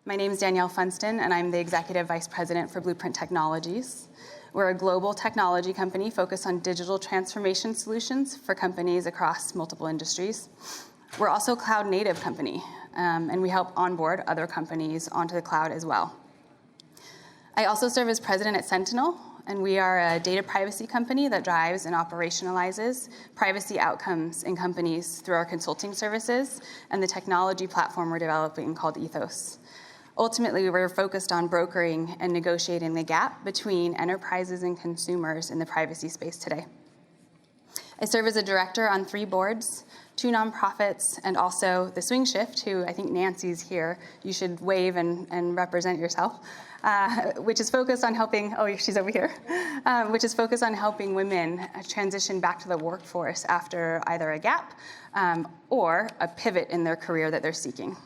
My name is Danielle Funston, and I'm the Executive Vice President for Blueprint Technologies. We're a global technology company focused on digital transformation solutions for companies across multiple industries. We're also a cloud-native company, and we help onboard other companies onto the cloud as well. I also serve as president at Sentinel, and we are a data privacy company that drives and operationalizes privacy outcomes in companies through our consulting services and the technology platform we're developing called Ethos. Ultimately, we're focused on brokering and negotiating the gap between enterprises and consumers in the privacy space today. I serve as a director on 3 boards, 2 nonprofits, and also the Swing Shift, who I think Nancy's here. You should wave and represent yourself, which is focused on helping, oh, she's over here, which is focused on helping women transition back to the workforce after either a gap or a pivot in their career that they're seeking.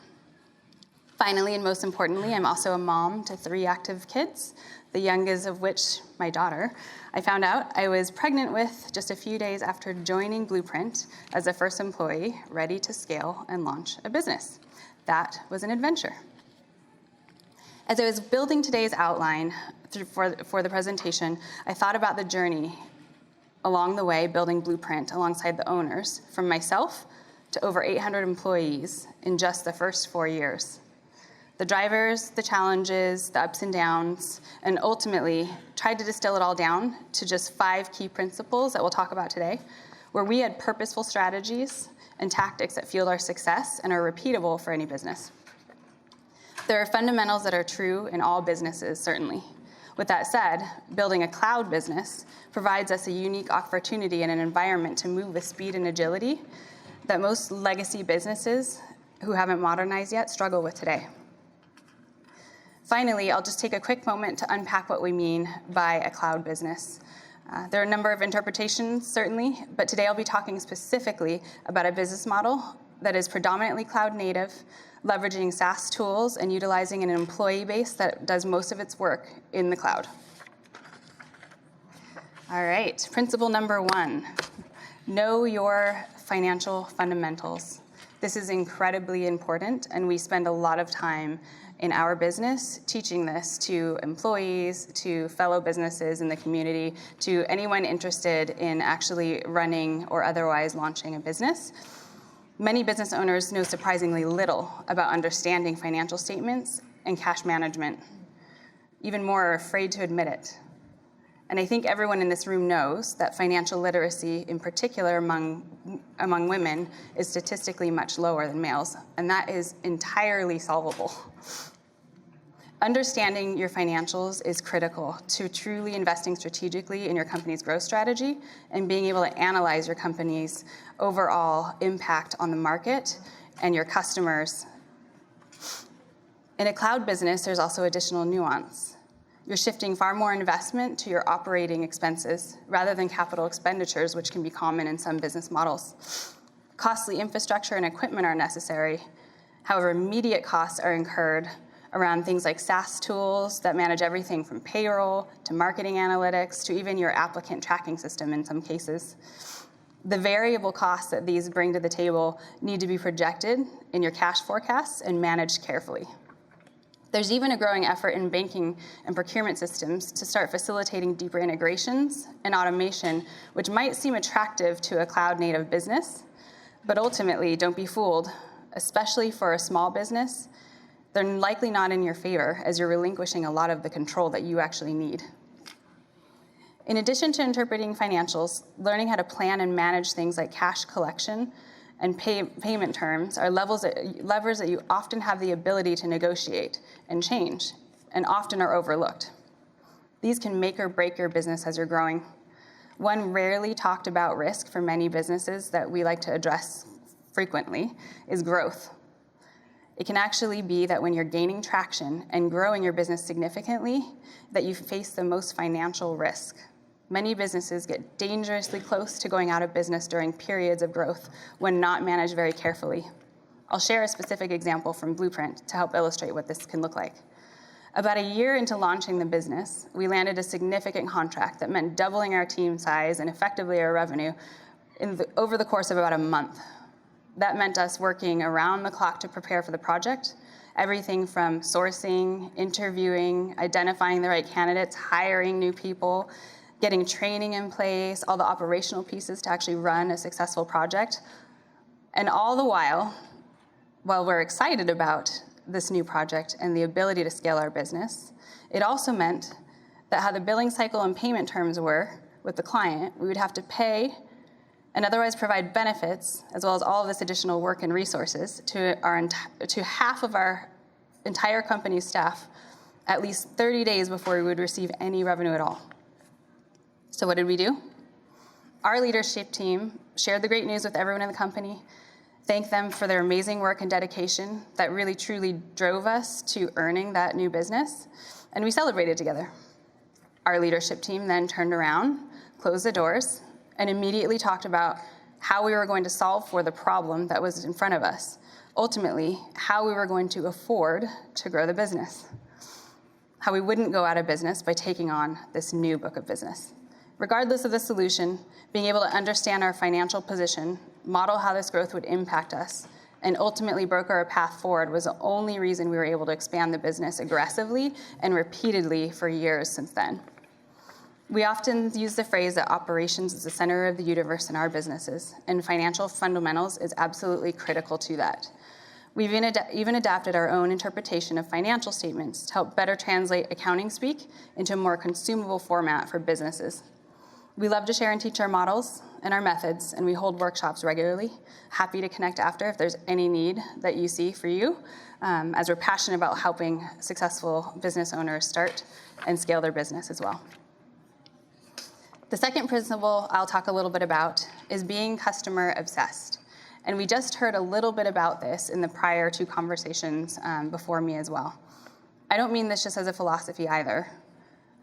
Finally, and most importantly, I'm also a mom to 3 active kids, the youngest of which, my daughter, I found out I was pregnant with just a few days after joining Blueprint as a first employee, ready to scale and launch a business. That was an adventure. As I was building today's outline for the presentation, I thought about the journey along the way building Blueprint alongside the owners, from myself to over 800 employees in just the first 4 years. The drivers, the challenges, the ups and downs, and ultimately tried to distill it all down to just 5 key principles that we'll talk about today, where we had purposeful strategies and tactics that fueled our success and are repeatable for any business. There are fundamentals that are true in all businesses, certainly. With that said, building a cloud business provides us a unique opportunity and an environment to move with speed and agility that most legacy businesses who haven't modernized yet struggle with today. Finally, I'll just take a quick moment to unpack what we mean by a cloud business. There are a number of interpretations, certainly, but today I'll be talking specifically about a business model that is predominantly cloud native, leveraging SaaS tools and utilizing an employee base that does most of its work in the cloud. All right, principle number 1, know your financial fundamentals. This is incredibly important, and we spend a lot of time in our business teaching this to employees, to fellow businesses in the community, to anyone interested in actually running or otherwise launching a business. Many business owners know surprisingly little about understanding financial statements and cash management. Even more are afraid to admit it. And I think everyone in this room knows that financial literacy, in particular among women, is statistically much lower than males, and that is entirely solvable. Understanding your financials is critical to truly investing strategically in your company's growth strategy and being able to analyze your company's overall impact on the market and your customers. In a cloud business, there's also additional nuance. You're shifting far more investment to your operating expenses rather than capital expenditures, which can be common in some business models. Costly infrastructure and equipment are necessary. However, immediate costs are incurred around things like SaaS tools that manage everything from payroll to marketing analytics to even your applicant tracking system in some cases. The variable costs that these bring to the table need to be projected in your cash forecasts and managed carefully. There's even a growing effort in banking and procurement systems to start facilitating deeper integrations and automation, which might seem attractive to a cloud-native business, but ultimately, don't be fooled, especially for a small business. They're likely not in your favor as you're relinquishing a lot of the control that you actually need. In addition to interpreting financials, learning how to plan and manage things like cash collection and payment terms are levers that you often have the ability to negotiate and change, and often are overlooked. These can make or break your business as you're growing. One rarely talked about risk for many businesses that we like to address frequently is growth. It can actually be that when you're gaining traction and growing your business significantly, that you face the most financial risk. Many businesses get dangerously close to going out of business during periods of growth when not managed very carefully. I'll share a specific example from Blueprint to help illustrate what this can look like. About a year into launching the business, we landed a significant contract that meant doubling our team size and effectively our revenue over the course of about a month. That meant us working around the clock to prepare for the project Everything from sourcing, interviewing, identifying the right candidates, hiring new people, getting training in place, all the operational pieces to actually run a successful project. And all the while we're excited about this new project and the ability to scale our business, it also meant that how the billing cycle and payment terms were with the client, we would have to pay and otherwise provide benefits, as well as all of this additional work and resources, to half of our entire company's staff at least 30 days before we would receive any revenue at all. So what did we do? Our leadership team shared the great news with everyone in the company, thanked them for their amazing work and dedication that really truly drove us to earning that new business, and we celebrated together. Our leadership team then turned around, closed the doors, and immediately talked about how we were going to solve for the problem that was in front of us. Ultimately, how we were going to afford to grow the business. How we wouldn't go out of business by taking on this new book of business. Regardless of the solution, being able to understand our financial position, model how this growth would impact us, and ultimately broker a path forward was the only reason we were able to expand the business aggressively and repeatedly for years since then. We often use the phrase that operations is the center of the universe in our businesses, and financial fundamentals is absolutely critical to that. We've even adapted our own interpretation of financial statements to help better translate accounting speak into a more consumable format for businesses. We love to share and teach our models and our methods, and we hold workshops regularly. Happy to connect after if there's any need that you see for you, as we're passionate about helping successful business owners start and scale their business as well. The second principle I'll talk a little bit about is being customer obsessed. And we just heard a little bit about this in the prior two conversations before me as well. I don't mean this just as a philosophy either.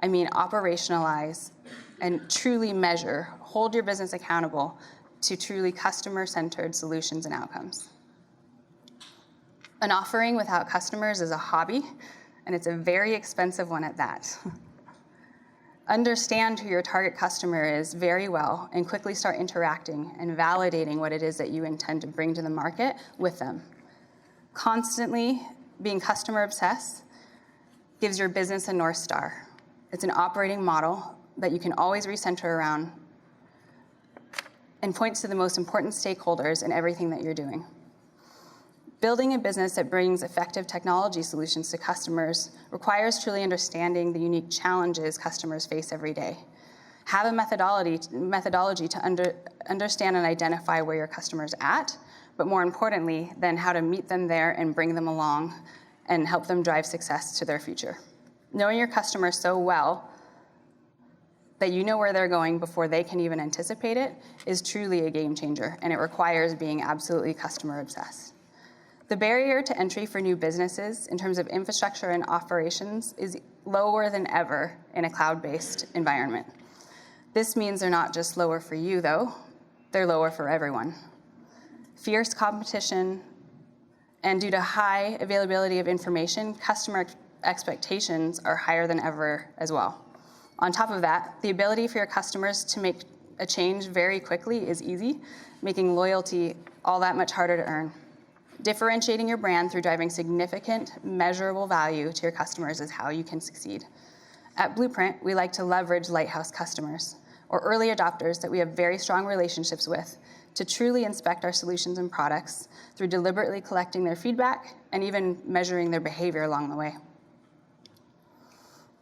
I mean operationalize and truly measure, hold your business accountable to truly customer-centered solutions and outcomes. An offering without customers is a hobby, and it's a very expensive one at that. Understand who your target customer is very well and quickly start interacting and validating what it is that you intend to bring to the market with them. Constantly being customer obsessed gives your business a North Star. It's an operating model that you can always recenter around and points to the most important stakeholders in everything that you're doing. Building a business that brings effective technology solutions to customers requires truly understanding the unique challenges customers face every day. Have a methodology to understand and identify where your customer's at, but more importantly, then how to meet them there and bring them along and help them drive success to their future. Knowing your customer so well that you know where they're going before they can even anticipate it is truly a game changer, and it requires being absolutely customer obsessed. The barrier to entry for new businesses in terms of infrastructure and operations is lower than ever in a cloud-based environment. This means they're not just lower for you, though, they're lower for everyone. Fierce competition, and due to high availability of information, customer expectations are higher than ever as well. On top of that, the ability for your customers to make a change very quickly is easy, making loyalty all that much harder to earn. Differentiating your brand through driving significant, measurable value to your customers is how you can succeed. At Blueprint, we like to leverage lighthouse customers, or early adopters that we have very strong relationships with, to truly inspect our solutions and products through deliberately collecting their feedback and even measuring their behavior along the way.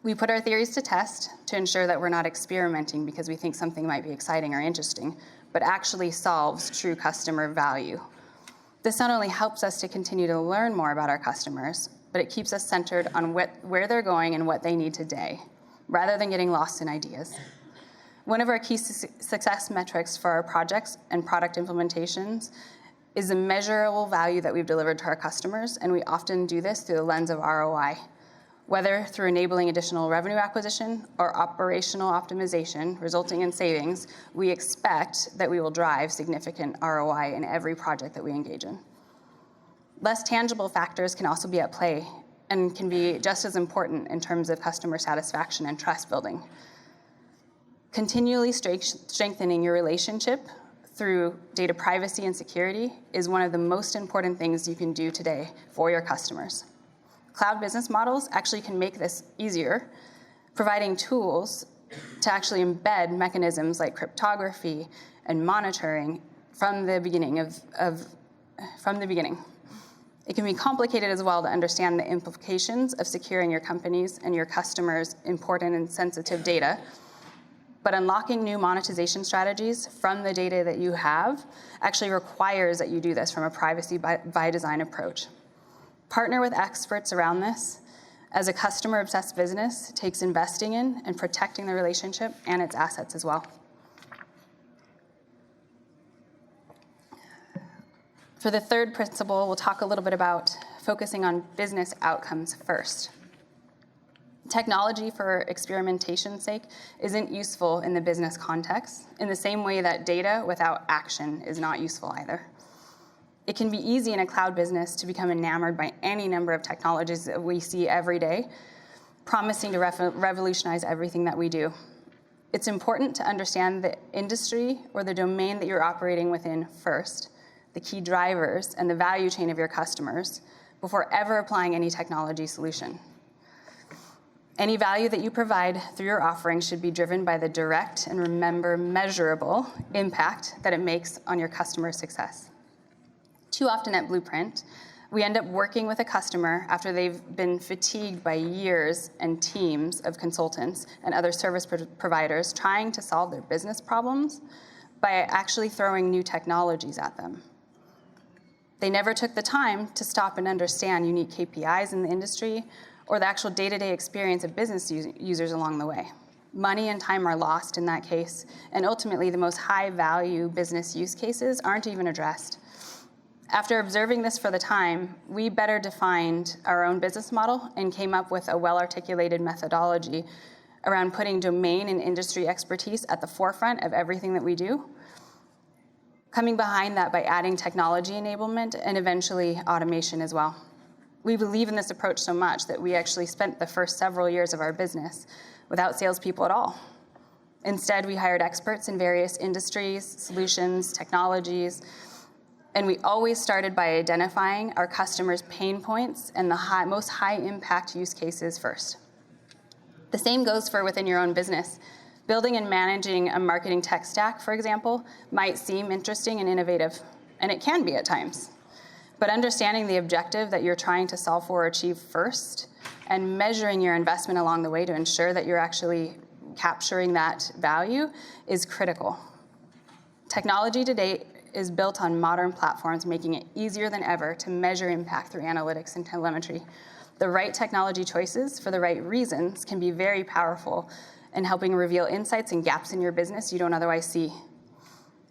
We put our theories to test to ensure that we're not experimenting because we think something might be exciting or interesting, but actually solves true customer value. This not only helps us to continue to learn more about our customers, but it keeps us centered on where they're going and what they need today, rather than getting lost in ideas. One of our key success metrics for our projects and product implementations is the measurable value that we've delivered to our customers, and we often do this through the lens of ROI. Whether through enabling additional revenue acquisition or operational optimization resulting in savings, we expect that we will drive significant ROI in every project that we engage in. Less tangible factors can also be at play and can be just as important in terms of customer satisfaction and trust building. Continually strengthening your relationship through data privacy and security is one of the most important things you can do today for your customers. Cloud business models actually can make this easier, providing tools to actually embed mechanisms like cryptography and monitoring from the beginning. It can be complicated as well to understand the implications of securing your company's and your customers' important and sensitive data. But unlocking new monetization strategies from the data that you have actually requires that you do this from a privacy by design approach. Partner with experts around this, as a customer-obsessed business takes investing in and protecting the relationship and its assets as well. For the third principle, we'll talk a little bit about focusing on business outcomes first. Technology for experimentation's sake isn't useful in the business context, in the same way that data without action is not useful either. It can be easy in a cloud business to become enamored by any number of technologies that we see every day, promising to revolutionize everything that we do. It's important to understand the industry or the domain that you're operating within first, the key drivers and the value chain of your customers, before ever applying any technology solution. Any value that you provide through your offering should be driven by the direct and, remember, measurable impact that it makes on your customer's success. Too often at Blueprint, we end up working with a customer after they've been fatigued by years and teams of consultants and other service providers trying to solve their business problems by actually throwing new technologies at them. They never took the time to stop and understand unique KPIs in the industry or the actual day-to-day experience of business users along the way. Money and time are lost in that case, and ultimately the most high-value business use cases aren't even addressed. After observing this for the time, we better defined our own business model and came up with a well-articulated methodology around putting domain and industry expertise at the forefront of everything that we do, coming behind that by adding technology enablement and eventually automation as well. We believe in this approach so much that we actually spent the first several years of our business without salespeople at all. Instead, we hired experts in various industries, solutions, technologies, and we always started by identifying our customers' pain points and the most high-impact use cases first. The same goes for within your own business. Building and managing a marketing tech stack, for example, might seem interesting and innovative, and it can be at times. But understanding the objective that you're trying to solve for or achieve first, and measuring your investment along the way to ensure that you're actually capturing that value is critical. Technology today is built on modern platforms, making it easier than ever to measure impact through analytics and telemetry. The right technology choices for the right reasons can be very powerful in helping reveal insights and gaps in your business you don't otherwise see.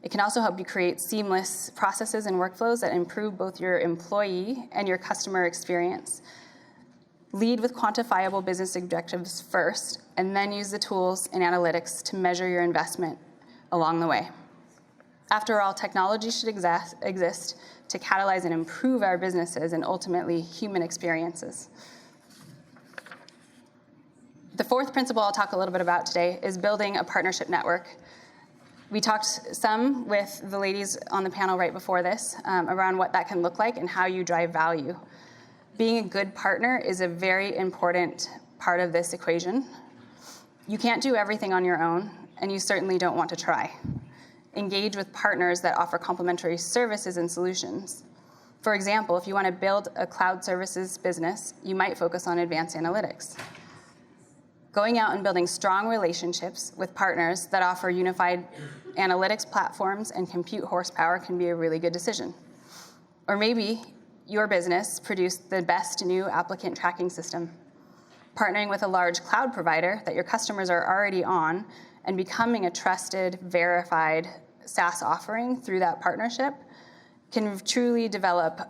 It can also help you create seamless processes and workflows that improve both your employee and your customer experience. Lead with quantifiable business objectives first, and then use the tools and analytics to measure your investment along the way. After all, technology should exist to catalyze and improve our businesses and ultimately human experiences. The fourth principle I'll talk a little bit about today is building a partnership network. We talked some with the ladies on the panel right before this around what that can look like and how you drive value. Being a good partner is a very important part of this equation. You can't do everything on your own, and you certainly don't want to try. Engage with partners that offer complementary services and solutions. For example, if you want to build a cloud services business, you might focus on advanced analytics. Going out and building strong relationships with partners that offer unified analytics platforms and compute horsepower can be a really good decision. Or maybe your business produced the best new applicant tracking system. Partnering with a large cloud provider that your customers are already on and becoming a trusted, verified SaaS offering through that partnership can truly develop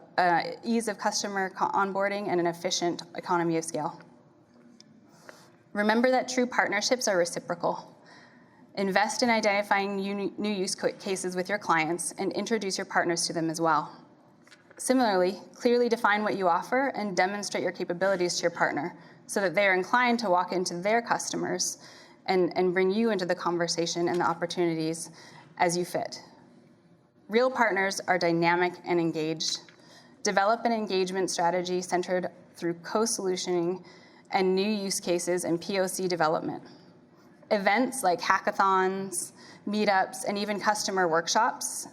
ease of customer onboarding and an efficient economy of scale. Remember that true partnerships are reciprocal. Invest in identifying new use cases with your clients and introduce your partners to them as well. Similarly, clearly define what you offer and demonstrate your capabilities to your partner so that they are inclined to walk into their customers and bring you into the conversation and the opportunities as you fit. Real partners are dynamic and engaged. develop an engagement strategy centered through co-solutioning and new use cases and POC development. Events like hackathons, meetups, and even customer workshops,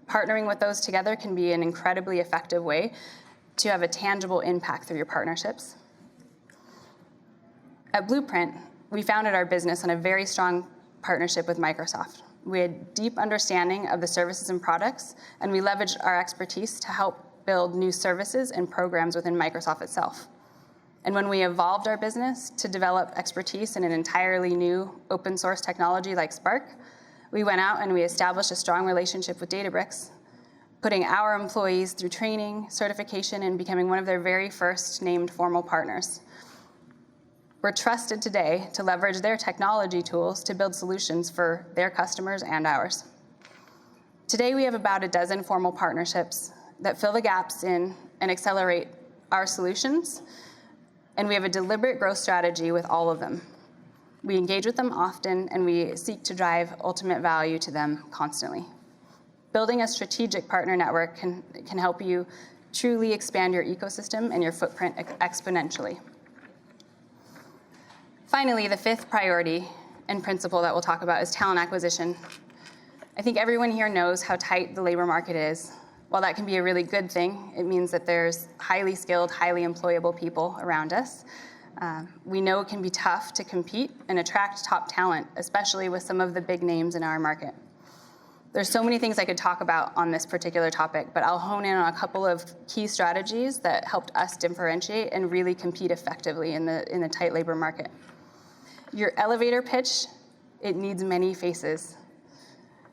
partnering with those together can be an incredibly effective way to have a tangible impact through your partnerships. At Blueprint, we founded our business on a very strong partnership with Microsoft. We had deep understanding of the services and products, and we leveraged our expertise to help build new services and programs within Microsoft itself. And when we evolved our business to develop expertise in an entirely new open source technology like Spark, we went out and we established a strong relationship with Databricks, putting our employees through training, certification, and becoming one of their very first named formal partners. We're trusted today to leverage their technology tools to build solutions for their customers and ours. Today, we have about a dozen formal partnerships that fill the gaps in and accelerate our solutions, and we have a deliberate growth strategy with all of them. We engage with them often, and we seek to drive ultimate value to them constantly. Building a strategic partner network can help you truly expand your ecosystem and your footprint exponentially. Finally, the fifth priority and principle that we'll talk about is talent acquisition. I think everyone here knows how tight the labor market is. While that can be a really good thing, it means that there's highly skilled, highly employable people around us. We know it can be tough to compete and attract top talent, especially with some of the big names in our market. There's so many things I could talk about on this particular topic, but I'll hone in on a couple of key strategies that helped us differentiate and really compete effectively in the tight labor market. Your elevator pitch, it needs many faces.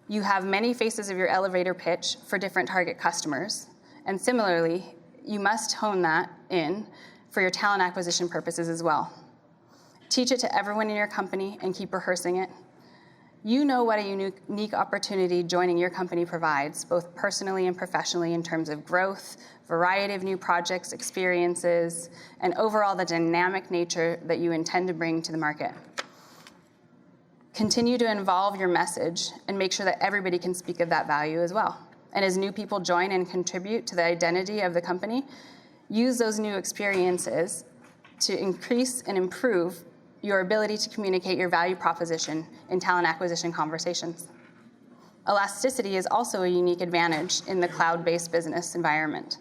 You have many faces of your elevator pitch for different target customers. And similarly, you must hone that in for your talent acquisition purposes as well. Teach it to everyone in your company and keep rehearsing it. You know what a unique opportunity joining your company provides, both personally and professionally, in terms of growth, variety of new projects, experiences, and overall the dynamic nature that you intend to bring to the market. Continue to involve your message and make sure that everybody can speak of that value as well. And as new people join and contribute to the identity of the company, use those new experiences to increase and improve your ability to communicate your value proposition in talent acquisition conversations. Elasticity is also a unique advantage in the cloud-based business environment.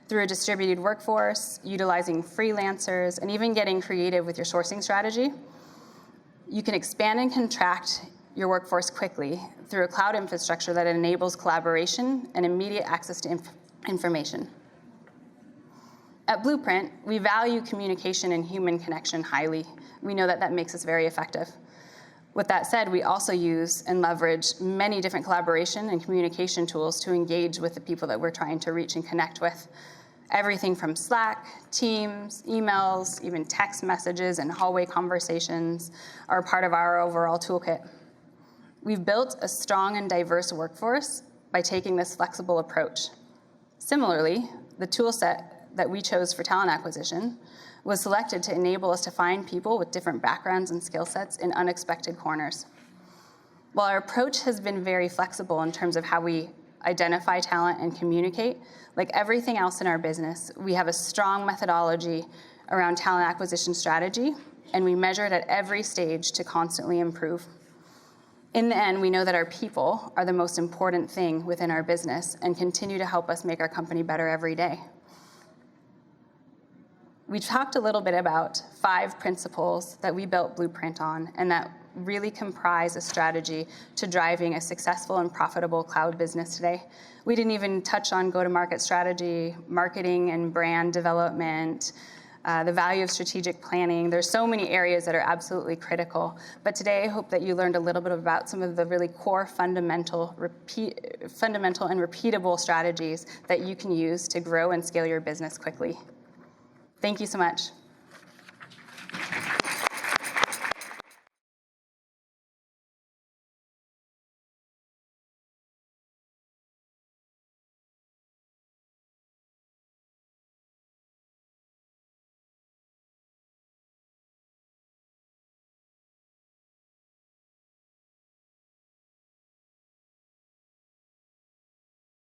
Through a distributed workforce, utilizing freelancers, and even getting creative with your sourcing strategy, you can expand and contract your workforce quickly through a cloud infrastructure that enables collaboration and immediate access to information. At Blueprint, we value communication and human connection highly. We know that makes us very effective. With that said, we also use and leverage many different collaboration and communication tools to engage with the people that we're trying to reach and connect with. Everything from Slack, Teams, emails, even text messages and hallway conversations are part of our overall toolkit. We've built a strong and diverse workforce by taking this flexible approach. Similarly, the tool set that we chose for talent acquisition was selected to enable us to find people with different backgrounds and skill sets in unexpected corners. While our approach has been very flexible in terms of how we identify talent and communicate, like everything else in our business, we have a strong methodology around talent acquisition strategy, and we measure it at every stage to constantly improve. In the end, we know that our people are the most important thing within our business and continue to help us make our company better every day. We talked a little bit about 5 principles that we built Blueprint on and that really comprise a strategy to driving a successful and profitable cloud business today. We didn't even touch on go-to-market strategy, marketing and brand development, the value of strategic planning. There's so many areas that are absolutely critical. But today, I hope that you learned a little bit about some of the really core fundamental and repeatable strategies that you can use to grow and scale your business quickly. Thank you so much.